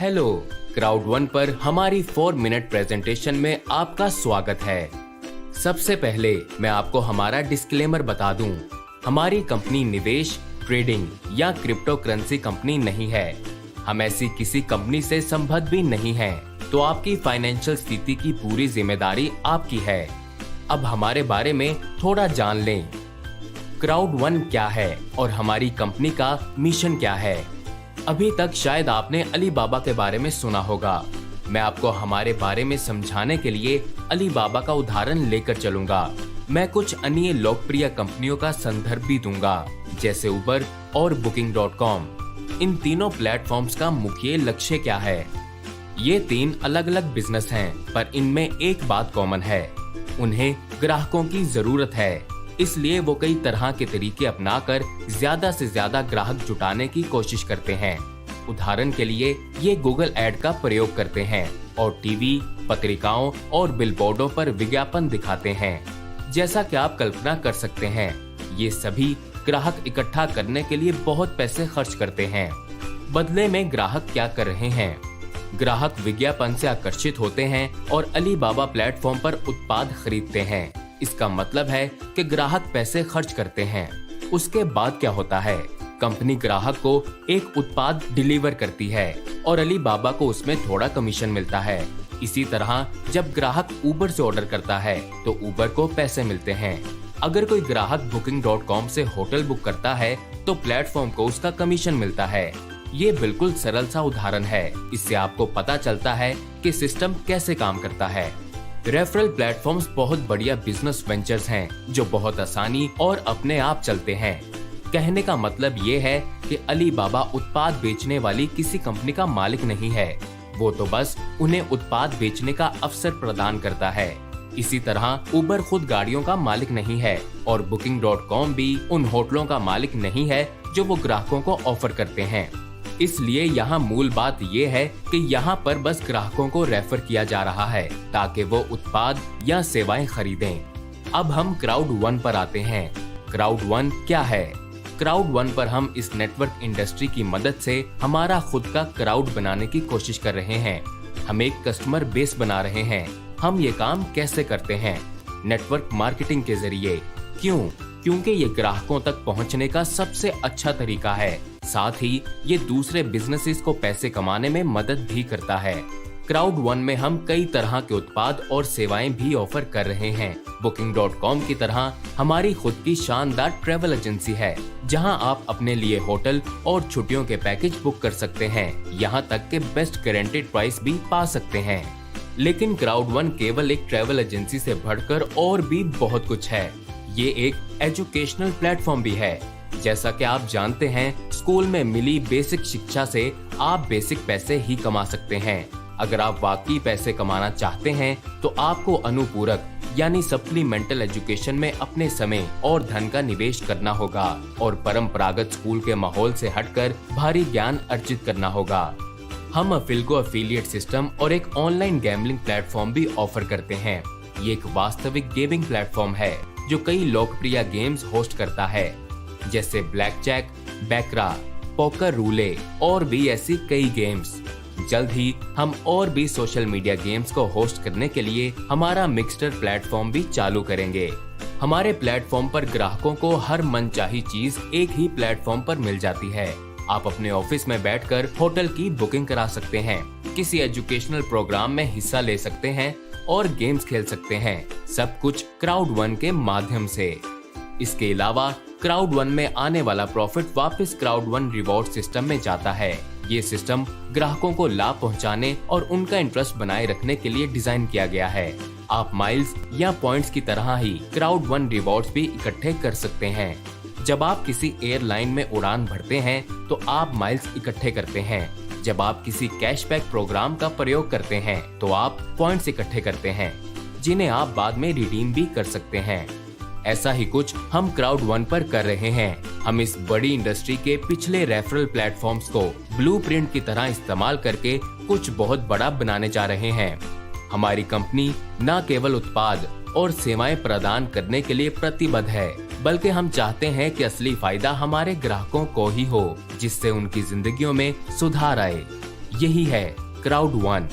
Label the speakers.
Speaker 1: Hello, crowd one पर हमारी 4 minute presentation में आपका स्वागत है। सबसे पहले मैं आपको हमारा डिस्क्लेमर बता दूं। हमारी कंपनी निवेश, ट्रेडिंग या क्रिप्टो करेंसी कंपनी नहीं है। हम ऐसी किसी कंपनी से संबद्ध भी नहीं हैं, तो आपकी फाइनेंशियल स्थिति की पूरी जिम्मेदारी आपकी है। अब हमारे बारे में थोड़ा जान लें। क्राउड वन क्या है और हमारी कंपनी का मिशन क्या है। अभी तक शायद आपने अलीबाबा के बारे में सुना होगा। मैं आपको हमारे बारे में समझाने के लिए अलीबाबा का उदाहरण लेकर चलूंगा। मैं कुछ अन्य लोकप्रिय कंपनियों का संदर्भ भी दूंगा, जैसे उबर और Booking.com। इन तीनों प्लेटफॉर्म्स का मुख्य लक्ष्य क्या है। ये 3 अलग अलग बिजनेस हैं, पर इनमें एक बात कॉमन है। उन्हें ग्राहकों की जरूरत है, इसलिए वो कई तरह के तरीके अपनाकर ज्यादा से ज्यादा ग्राहक जुटाने की कोशिश करते हैं। उदाहरण के लिए ये गूगल ऐड का प्रयोग करते हैं और टीवी, पत्रिकाओं और बिलबोर्डों पर विज्ञापन दिखाते हैं। जैसा कि आप कल्पना कर सकते हैं, ये सभी ग्राहक इकट्ठा करने के लिए बहुत पैसे खर्च करते हैं। बदले में ग्राहक क्या कर रहे हैं? ग्राहक विज्ञापन से आकर्षित होते हैं और अलीबाबा प्लेटफॉर्म पर उत्पाद खरीदते हैं। इसका मतलब है कि ग्राहक पैसे खर्च करते हैं। उसके बाद क्या होता है? कंपनी ग्राहक को एक उत्पाद डिलीवर करती है और अलीबाबा को उसमें थोड़ा कमीशन मिलता है। इसी तरह जब ग्राहक उबर से ऑर्डर करता है तो उबर को पैसे मिलते हैं। अगर कोई ग्राहक Booking.com से होटल बुक करता है तो प्लेटफॉर्म को उसका कमीशन मिलता है। ये बिल्कुल सरल सा उदाहरण है। इससे आपको पता चलता है कि सिस्टम कैसे काम करता है। रेफरल प्लेटफॉर्म्स बहुत बढ़िया बिजनेस वेंचर्स हैं, जो बहुत आसानी और अपने आप चलते हैं। कहने का मतलब ये है कि अलीबाबा उत्पाद बेचने वाली किसी कंपनी का मालिक नहीं है। वो तो बस उन्हें उत्पाद बेचने का अवसर प्रदान करता है। इसी तरह उबर खुद गाड़ियों का मालिक नहीं है और Booking.com भी उन होटलों का मालिक नहीं है जो वो ग्राहकों को ऑफर करते हैं। इसलिए यहाँ मूल बात ये है कि यहाँ पर बस ग्राहकों को रेफर किया जा रहा है ताकि वो उत्पाद या सेवाएं खरीदें। अब हम क्राउड वन पर आते हैं। क्राउड वन क्या है? क्राउड वन पर हम इस नेटवर्क इंडस्ट्री की मदद से हमारा खुद का क्राउड बनाने की कोशिश कर रहे हैं। हम एक कस्टमर बेस बना रहे हैं। हम ये काम कैसे करते हैं? नेटवर्क मार्केटिंग के जरिए। क्यों? क्योंकि ये ग्राहकों तक पहुंचने का सबसे अच्छा तरीका है। साथ ही ये दूसरे बिजनेसेस को पैसे कमाने में मदद भी करता है। क्राउड वन में हम कई तरह के उत्पाद और सेवाएं भी ऑफर कर रहे हैं। Booking.com की तरह हमारी खुद की शानदार ट्रैवल एजेंसी है, जहां आप अपने लिए होटल और छुट्टियों के पैकेज बुक कर सकते हैं। यहां तक के बेस्ट गारंटीड प्राइस भी पा सकते हैं। लेकिन क्राउड वन केवल एक ट्रैवल एजेंसी से बढ़कर और भी बहुत कुछ है। ये एक एजुकेशनल प्लेटफॉर्म भी है। जैसा कि आप जानते हैं, स्कूल में मिली बेसिक शिक्षा से आप बेसिक पैसे ही कमा सकते हैं। अगर आप वाकई पैसे कमाना चाहते हैं तो आपको अनुपूरक यानी सप्लीमेंटल एजुकेशन में अपने समय और धन का निवेश करना होगा और परंपरागत स्कूल के माहौल से हटकर भारी ज्ञान अर्जित करना होगा। हम अफिल्को एफिलिएट सिस्टम और एक ऑनलाइन गैम्बलिंग प्लेटफॉर्म भी ऑफर करते हैं। ये एक वास्तविक गेमिंग प्लेटफॉर्म है जो कई लोकप्रिय गेम्स होस्ट करता है, जैसे ब्लैक जैक, बैकरा, पोकर रूले और भी ऐसी कई गेम्स। जल्द ही हम और भी सोशल मीडिया गेम्स को होस्ट करने के लिए हमारा मिक्सटर प्लेटफॉर्म भी चालू करेंगे। हमारे प्लेटफॉर्म पर ग्राहकों को हर मनचाही चीज एक ही प्लेटफॉर्म पर मिल जाती है। आप अपने ऑफिस में बैठकर होटल की बुकिंग करा सकते हैं, किसी एजुकेशनल प्रोग्राम में हिस्सा ले सकते हैं और गेम्स खेल सकते हैं। सब कुछ क्राउड वन के माध्यम से। इसके अलावा क्राउड वन में आने वाला प्रॉफिट वापस क्राउड वन रिवॉर्ड सिस्टम में जाता है। ये सिस्टम ग्राहकों को लाभ पहुंचाने और उनका इंटरेस्ट बनाए रखने के लिए डिजाइन किया गया है। आप माइल्स या पॉइंट्स की तरह ही क्राउड वन रिवॉर्ड्स भी इकट्ठे कर सकते हैं। जब आप किसी एयरलाइन में उड़ान भरते हैं तो आप माइल्स इकट्ठे करते हैं। जब आप किसी कैशबैक प्रोग्राम का प्रयोग करते हैं तो आप पॉइंट्स इकट्ठे करते हैं, जिन्हें आप बाद में रिडीम भी कर सकते हैं। ऐसा ही कुछ हम क्राउड वन पर कर रहे हैं। हम इस बड़ी इंडस्ट्री के पिछले रेफरल प्लेटफॉर्म्स को ब्लूप्रिंट की तरह इस्तेमाल करके कुछ बहुत बड़ा बनाने जा रहे हैं। हमारी कंपनी न केवल उत्पाद और सेवाएं प्रदान करने के लिए प्रतिबद्ध है, बल्कि हम चाहते हैं कि असली फायदा हमारे ग्राहकों को ही हो, जिससे उनकी जिंदगियों में सुधार आए। यही है क्राउड वन।